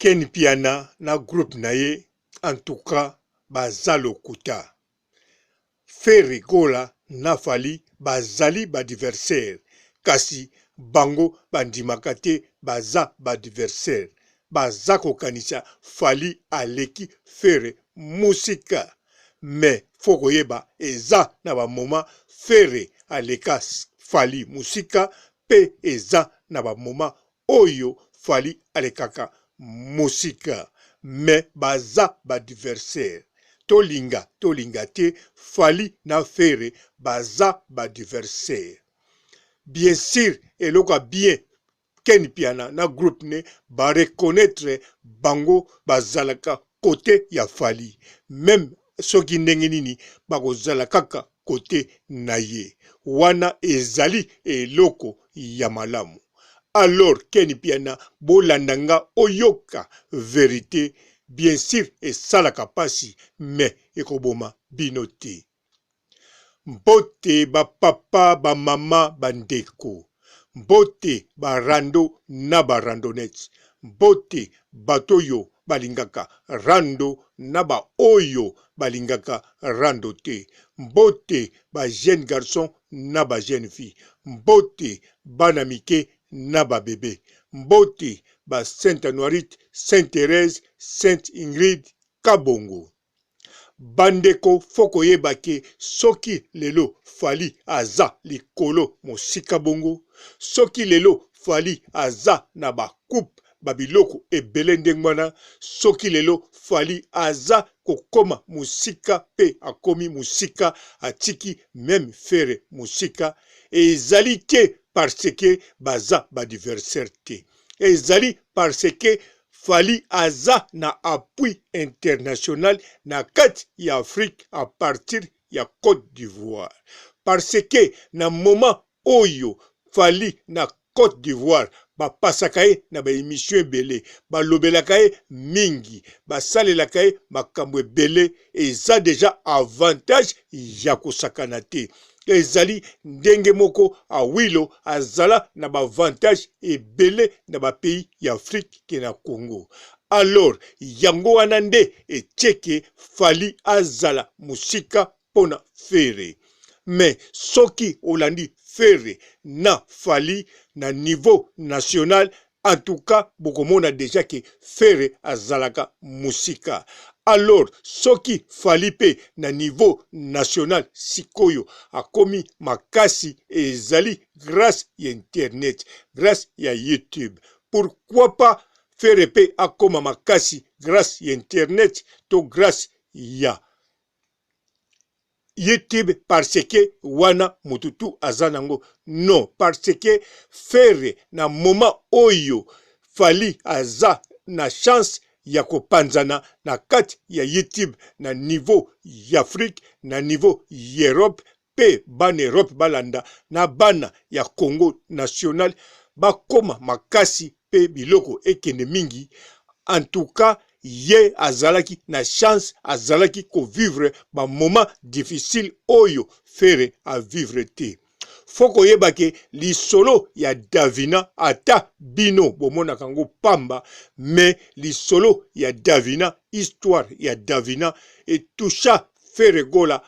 Ken Piana na groupe na ye, en tout cas, bazalo kuta. Fere gola na fali bazali badiversaire. Kasi bango bandimakate baza badiversaire. Bazako kanisa fali aleki fere musika. Me foko yeba eza na ba moma fere aleka fali musika pe eza na ba moma oyo fali alekaka musika. Me baza badiversaire. Tolinga te fali na fere baza badiversaire. Bien sûr, eloka bien Ken Piana na groupe ne ba reconnaître bango bazalaka côté ya fali. Même soki ndenge nini bakozala kaka côté na ye. Wana ezali eloko ya malamu. Alors Ken Piana bolandanga oyoka vérité. Bien sûr, et salaka pasi, mais ekoboma binote. Mbote ba papa, ba mama, bandeko. Mbote ba rando na ba randonnette. Mbote batoyo balingaka rando na ba oyo balingaka rando te. Mbote ba jeune garçon na ba jeune fille. Mbote banamike na ba bébé. Mbote ba Sainte Anuarite, Sainte Thérèse, Sainte Ingrid, Kabongo. Bandeko foko yebake soki lelo fali aza likolo mosika bongo. Soki lelo fali aza na ba coupe babiloko ebele ndengwana. Soki lelo fali aza kokoma musika pe akomi musika atiki même fere musika. Ezali te parce que baza badiversaire te. Ezali parce que fali aza na appui international na kati ya Afrique à partir ya Côte d'Ivoire. Parce que na moment oyo fali na Côte d'Ivoire bapasaka ye na ba émission ebele, balobelaka ye mingi, basalelaka ye makambo ebele, eza deja avantage ya kosakana te. Ezali ndenge moko awilo azala na ba avantage ebele na ba pays ya Afrique ke na Congo. Alors yango wana nde etieke fali azala musika pona fere. Mais soki olandi fere na fali na niveau national, en tout cas bokomona déjà que fere azalaka musika. Alors soki fali pe na niveau national sikoyo akomi makasi ezali grâce ya internet, grâce ya YouTube. Pourquoi pas fere pe akoma makasi grâce ya internet to grâce ya YouTube parce que wana mututu azanango? Non, parce que fere na moment oyo fali aza na chance ya kopanzana na kati ya YouTube na niveau ya Afrique, na niveau ya Europe, pe bana Europe balanda na bana ya Congo national bakoma makasi pe biloko ekende mingi. En tout cas, ye azalaki na chance, azalaki ko vivre ba moment difficile oyo fere a vivre te. Foko yebake lisolo ya Davina ata bino bomona kango pamba, mais lisolo ya Davina, histoire ya Davina etoucha fere gola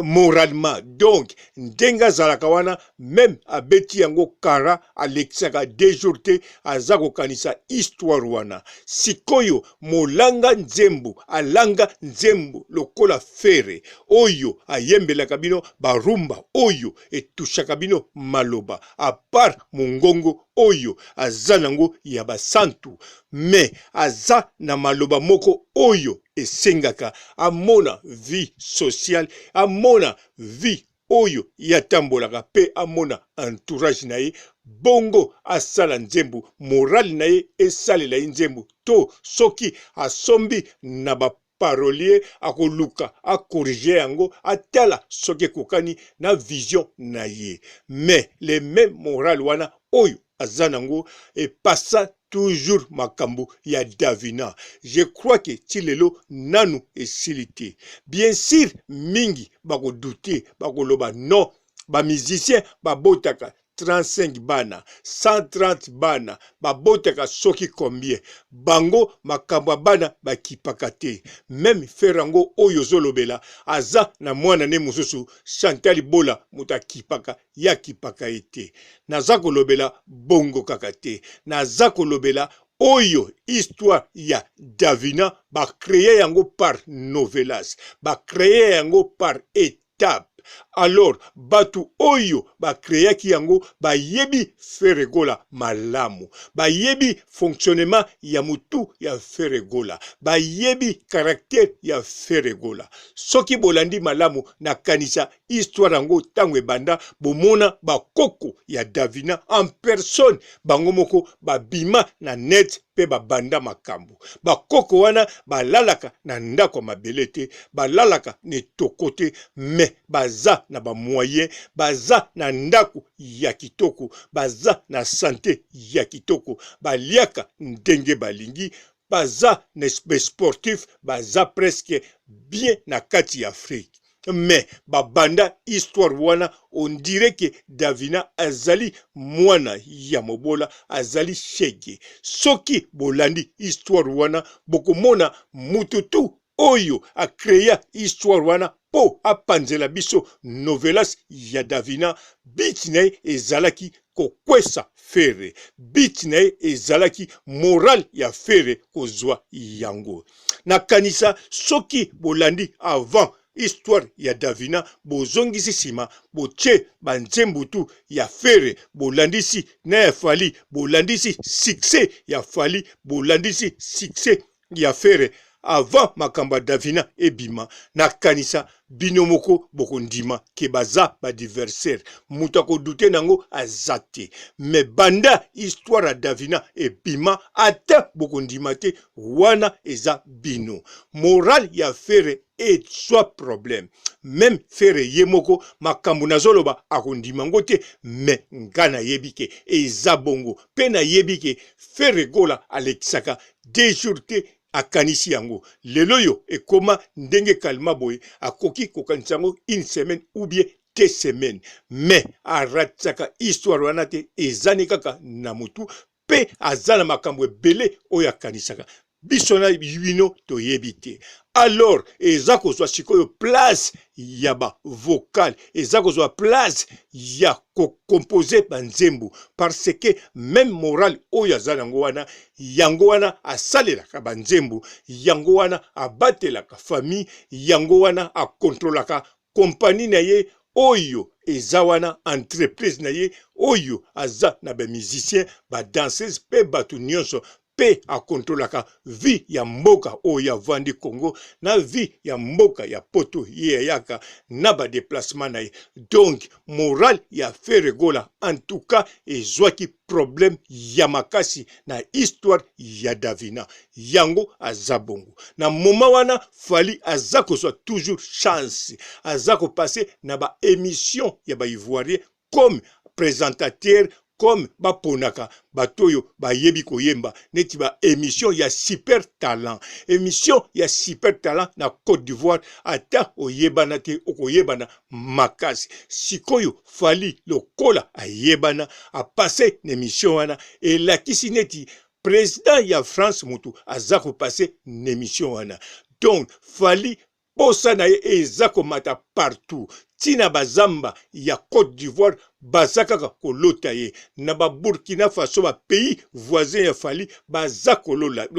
moralement. Donc ndenga zalaka wana même abeti yango kara alexaka 2 jours te azako kanisa histoire wana. Sikoyo molanga nzembo alanga nzembo lokola fere oyo ayembelaka bino barumba oyo etushaka bino maloba, à part mongongo oyo azanango ya basantu, mais aza na maloba moko oyo esengaka amona vie sociale, amona vie oyo yatambolaka pe amona entourage na ye bongo asala nzembo, morale na ye esalela ye nzembo to soki asombi na parolier akoluka akorige yango atala soki kokani na vision na ye. Mais le même moral wana oyo azanango et passa toujours makambo ya Davina. Je crois que tilelo nanu esilite. Bien sûr mingi bako douter, bako loba non, ba musicien ba botaka 135 bana 130 bana babotaka soki combien bango makambo bana bakipaka te même ferango oyo zolobela aza na mwana ne mususu Chantal Bola mutakipaka ya kipaka ete naza kolobela bongo kaka te naza kolobela oyo histoire ya Davina ba créer yango par novelas ba créer yango par étape. Alors batu oyo ba créer ki yango ba yebi feregola malamu ba yebi fonctionnement ya mutu ya feregola ba yebi caractère ya feregola soki bolandi malamu na kanisa histoire yango tango ebanda bomona ba koko ya Davina en personne bango moko ba bima na net pe babanda makambo bakoko wana balalaka na ndako mabele te balalaka ne tokote me baza na ba moyen baza na ndako ya kitoko baza na santé ya kitoko baliaka ndenge balingi baza na sportif baza presque bien na kati ya Afrique. Mais babanda histoire wana on dirait que Davina azali mwana ya mobola azali shege soki bolandi histoire wana bokomona mututu oyo a créé histoire wana po apanzela biso novelas ya Davina bitne ezalaki kokwesa fere bitne ezalaki moral ya fere kozwa yango na kanisa soki bolandi avant histoire ya Davina bozongisi sima boche banzembutu ya fere bolandisi na ya fali bolandisi succès ya fali bolandisi succès ya fere avant makamba Davina ebima na kanisa binomoko bokondima ke baza ba diversaire mutako dute nango azate me banda histoire ya Davina ebima ata bokondima te wana eza bino moral ya fere et soit problème même fere yemoko makambo nazoloba akondima ngo te me ngana yebike eza bongo pena yebike fere gola alexaka des jours te akanisi yango lelo yo ekoma ndenge kalma boye akoki kokanisa yango une semaine ou bien 2 semaines mais aratsaka histoire wana te ezani kaka na mutu pe azana makambo ebele oyo akanisaka biso na bino toyebi te alors eza kozwa sikoyo place ya ba vocal eza kozwa place ya composer banzembu parce que même moral oyo azana yango wana asalelaka banzembu yango wana abatelaka famille yango wana akontrolaka kompani na ye oyo eza wana entreprise na ye oyo aza na ba musicien ba danseuse pe batu nyonso pe akontrolaka vie ya mboka oyo ya vandi Congo na vie ya mboka ya poto ye yaka na ba déplacement na ye donc moral ya feregola en tout cas ezwaki problème ya makasi na histoire ya Davina yango azabongo na moment wana fali azako soit toujours chance azako passer na ba émission ya ba ivoirien comme présentateur comme baponaka batoyo bayebi koyemba neti ba émission ya super talent émission ya super talent na Côte d'Ivoire ata oyebana te okoyebana makasi sikoyo fali lokola ayebana a passé émission wana elakisi neti président ya France mutu azako passer émission wana donc fali posa na ye eza komata partout tina bazamba ya Côte d'Ivoire bazakaka kolota ye na ba Burkina Faso ba pays voisin ya fali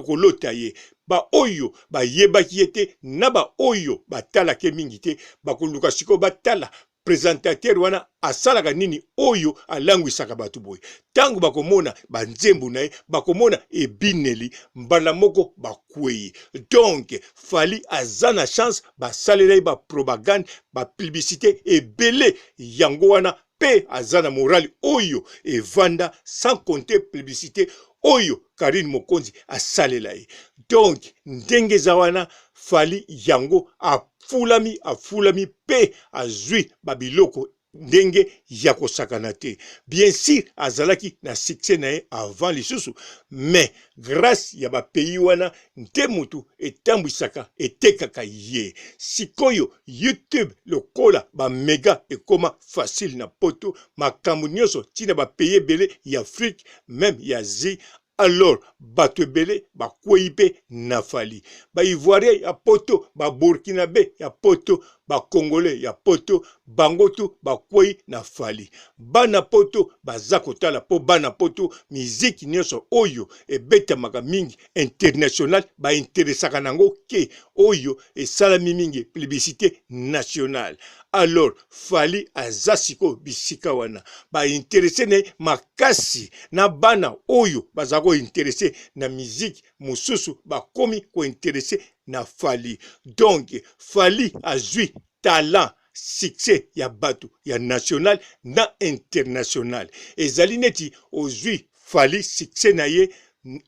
kolota ye ba oyo ba yebaki yete na ba oyo batala ke mingi te bakoluka siko batala présentateur wana asalaka nini oyo alangwisaka batu boye tango bakomona banzembu na ye bakomona ebineli mbala moko bakweye donc fali azana chance basalela ba propagande ba publicité ebele yango wana pe azana moral oyo evanda sans compter publicité oyo Karine Mokonzi asalela ye donc ndenge zawana fali yango afulami pe azwi babiloko ndenge ya kosakana te. Bien sûr azalaki na succès na ye avant lisusu, mais grâce ya ba pays wana nte mutu etambwisaka etekaka ye. Sikoyo YouTube lokola ba mega ekoma facile na poto, makambo nyonso tina ba pays ebele ya Afrique même ya Asie. Alors, bato ebele bakwei pe na fali. Ba Ivoirien ya poto, ba Burkinabé ya poto, ba Congolais ya poto, bangotu bakwei na fali. Bana poto baza kotala po bana poto miziki nyonso oyo ebetamaka mingi international ba interesaka nango ke oyo esalami mingi publicité nationale. Alors fali azasiko bisika wana ba interese ne makasi na bana oyo bazako interese na musique mususu bakomi ko interese na fali. Donc fali azui talent succès ya batu ya national na international. Ezali neti ozui fali succès na ye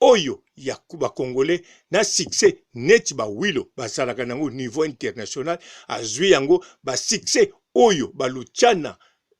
oyo ya kuba congolais na succès neti ba wilo basalaka nango niveau international, azui yango ba succès oyo baluchana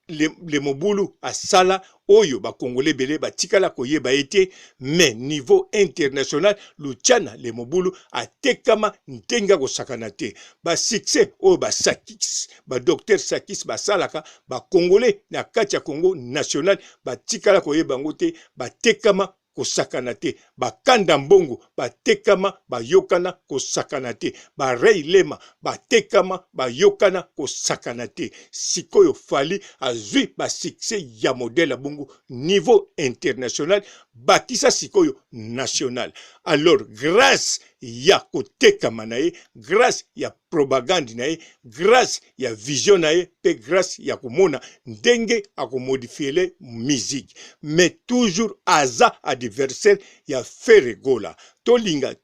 le mobulu asala oyo ba congolais belé batikala koyeba ete, mais niveau international luchana le mobulu atekama ntenga kosakana te. Ba succès oyo ba Sakis, ba docteur Sakis basalaka ba congolais na kati ya Congo national batikala koyeba ngote batekama kosakana te. Bakanda mbongo batekama bayokana kosakana te. Ba Rei Lema batekama bayokana kosakana te. Sikoyo fali azui ba succès ya modèle bongo niveau international bakisa sikoyo national. Alors grâce ya kotekama na ye, grâce ya propagande na ye, grâce ya vision na ye, pe grâce ya komona ndenge akomodifiele musique, mais toujours aza adversaire ya Ferregola. Tolinga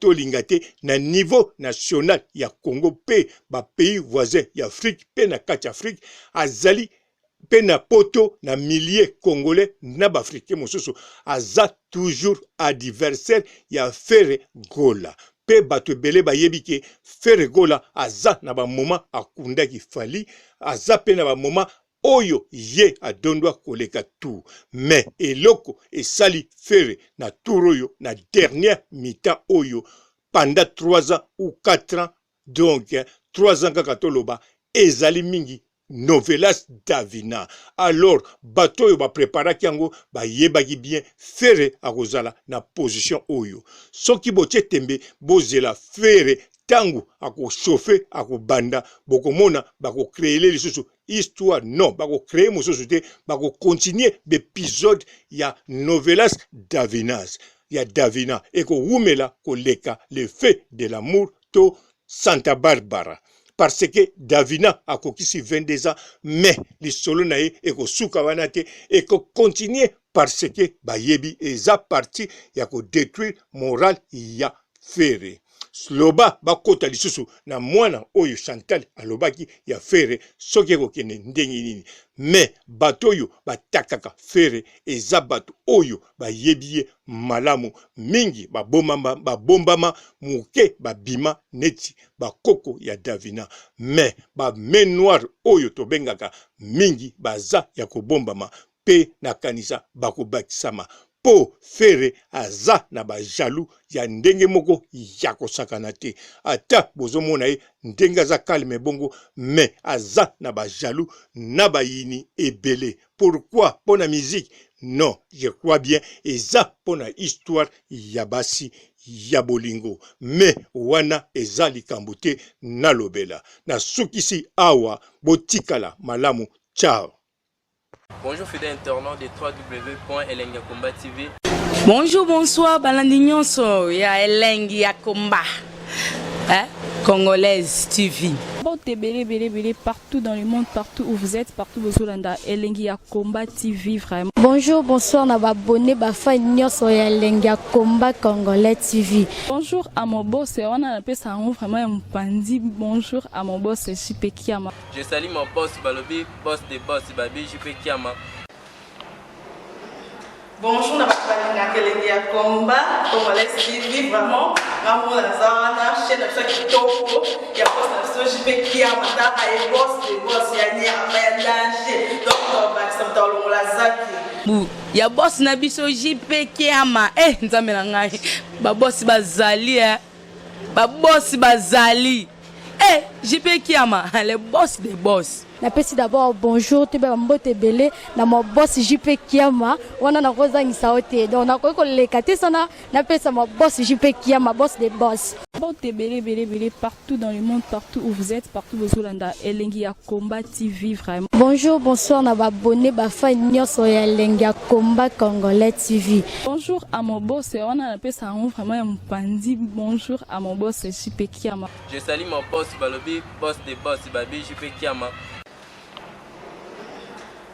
te na niveau national ya Congo pe ba pays voisins ya Afrique pe na kati Afrique azali pe na poto na milliers congolais na bafricain mosusu aza toujours adversaire ya Ferregola. Pe bato ebele bayebi ke Ferregola aza na ba moment akundaki fali, aza pe na ba moment oyo ye adondwa koleka tout. Mais eloko esali Ferre na tour oyo na dernière mi-temps oyo pendant 3 ans ou 4 ans, donc 3 ans kaka toloba ezali mingi Novelas Davina. Alors bato oyo ba préparaki yango bayebaki bien Ferre akozala na position oyo. Soki botie tembe bozela Ferre tangu ako chauffer ako banda bokomona bako créer lisusu histoire, non bako créer mosusu te, bako continuer l'épisode ya Novelas Davinas ya Davina eko wumela koleka le fait de l'amour to Santa Barbara. Parce que Davina a kokisi 22 ans, mais les solo nae eko suka wana te eko continuer parce que bayebi eza parti ya ko détruire moral ya Ferre. Sloba bakota lisusu na mwana oyo Chantal alobaki ya Ferre soki ekokende ndenge nini, mais bato oyo batakaka Ferre eza bato oyo bayebi malamu mingi babombama muke babima neti bakoko ya Davina, mais ba main noire oyo tobengaka mingi baza ya kobombama pe na kanisa bakobakisama. Po Ferre aza na ba jaloux ya ndenge moko ya kosakana te. Ata bozomona ye ndenge aza calme bongo, mais aza na ba jaloux na ba yini ebele. Pourquoi? Pour la musique? Non, je crois bien eza pour la histoire ya basi ya bolingo. Mais wana eza likambo te na lobela. Na sukisi awa botikala malamu. Ciao. Bonjour fidèles internautes de www.elengiakomba TV. Bonjour, bonsoir, Balandignonso, ya Elengi Yakomba, Congolaise TV. Belé, partout dans le monde, partout où vous êtes, partout où vous êtes, Elengi Yakomba TV, vraiment. Bonjour, bonsoir, na abonné bafa nyonso ya Elengi Yakomba Congolais TV. Bonjour à mon boss, on a appelé ça vraiment un pandi. Bonjour à mon boss, JP Kiama. Je salue mon boss Balobi, boss des boss Babi, JP Kiama. Bonjour, na balinga kelengi ya combat congolais TV vraiment ngamu na zana chaîne ça kitoko ya boss na so jipe kia mataka e boss ya ni ya danger donc ba samta longola zaki ya boss na biso jipe kiama nzambe na ngai ba boss bazali ba boss bazali jipe kiama le boss des boss. Napesi d'abord bonjour te ba mbote belé na mo boss JP Kiama wana na kozangisa ote donc na ko lekate sana napesa mo boss JP Kiama boss des boss. Mbote belé partout dans le monde, partout où vous êtes, partout où vous êtes, Elengi ya Combat TV vraiment. Bonjour, bonsoir na ba abonné ba fan nyonso ya Elengi ya Combat Congolais TV. Bonjour à mon boss, on a appelé ça vraiment un pandi. Bonjour à mon boss JP Kiama. Je salue mon boss Balobi, boss des boss Babi JP Kiama.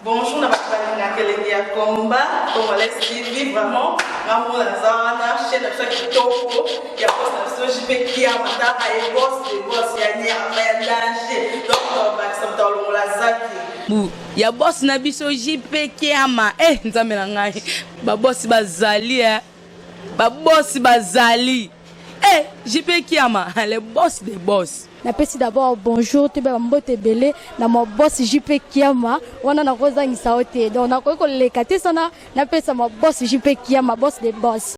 Bonjour, na balinga kelengi ya combat congolais TV vraiment ngamu na zana chaîne ça kitoko ya boss na so jipe kia mataka e boss ya ni ya danger donc ba samta longola zaki ya boss na biso jipe kiama nzambe na ngai ba boss bazali ba boss bazali jipe kiama le boss des boss. Napesi d'abord bonjour te ba mbote belé na mo boss JP Kiama wana na kozangisa ote donc na ko lekate sana napesa mo boss JP Kiama boss des boss.